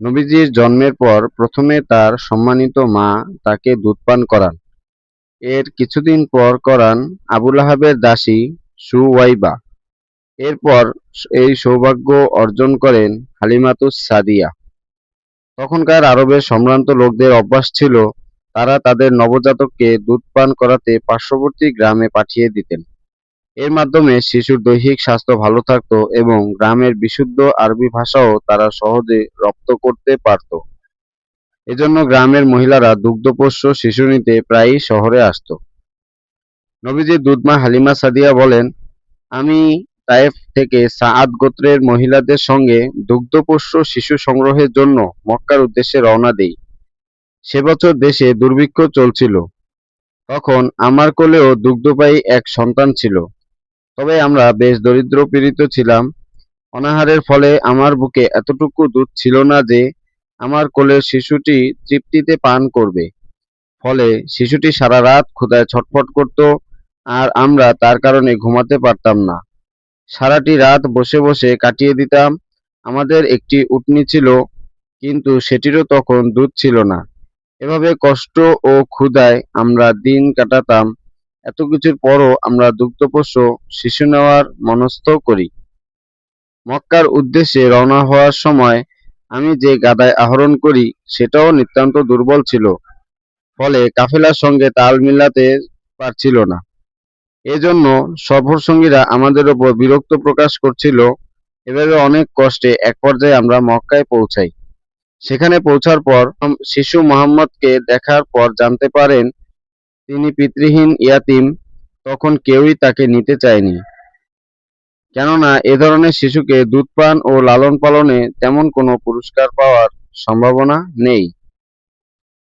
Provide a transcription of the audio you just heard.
নবীজির জন্মের পর প্রথমে তার সম্মানিত মা তাকে দুধ পান করান। এর কিছুদিন পর করান আবু লাহাবের দাসী সুওয়াইবা। এরপর এই সৌভাগ্য অর্জন করেন হালিমাতুস সাদিয়া। তখনকার আরবের সম্ভ্রান্ত লোকদের অভ্যাস ছিল তারা তাদের নবজাতককে দুধ পান করাতে পার্শ্ববর্তী গ্রামে পাঠিয়ে দিতেন। এর মাধ্যমে শিশুর দৈহিক স্বাস্থ্য ভালো থাকত এবং গ্রামের বিশুদ্ধ আরবি ভাষাও তারা সহজে রপ্ত করতে পারত। এজন্য গ্রামের মহিলারা দুগ্ধপোষ্য শিশু নিতে প্রায়ই শহরে আসত। নবীজির দুধমা হালিমা সাদিয়া বলেন, আমি তায়েফ থেকে সাআদ গোত্রের মহিলাদের সঙ্গে দুগ্ধপোষ্য শিশু সংগ্রহের জন্য মক্কার উদ্দেশ্যে রওনা দেই। সে বছর দেশে দুর্ভিক্ষ চলছিল। তখন আমার কোলেও দুগ্ধপায়ী এক সন্তান ছিল। তবে আমরা বেশ দরিদ্র পীড়িত ছিলাম। অনাহারের ফলে আমার বুকে এতটুকু দুধ ছিল না যে আমার কোলের শিশুটি তৃপ্তিতে পান করবে। ফলে শিশুটি সারা রাত ক্ষুধায় ছটফট করত আর আমরা তার কারণে ঘুমাতে পারতাম না। সারাটি রাত বসে বসে কাটিয়ে দিতাম। আমাদের একটি উটনী ছিল, কিন্তু সেটিরও তখন দুধ ছিল না। এভাবে কষ্ট ও ক্ষুধায় আমরা দিন কাটাতাম। এত কিছুর পরও আমরা দুগ্ধপোষ্য শিশু নেওয়ার মনস্থ করি। মক্কার উদ্দেশ্যে রওনা হওয়ার সময় আমি যে গাদায় আরোহণ করি সেটাও নিতান্ত দুর্বল ছিল। ফলে কাফেলার সঙ্গে তাল মিলাতে পারছিল না। এজন্য সফরসঙ্গীরা আমাদের ওপর বিরক্ত প্রকাশ করছিল। এভাবে অনেক কষ্টে এক পর্যায়ে আমরা মক্কায় পৌঁছাই। সেখানে পৌঁছার পর শিশু মুহাম্মদকে দেখার পর জানতে পারেন তিনি পিতৃহীন ইয়াতীম। তখন কেউই তাকে নিতে চায়নি, কেননা এ ধরনের শিশুকে দুধ পান ও লালন পালনে তেমন কোনো পুরস্কার পাওয়ার সম্ভাবনা নেই।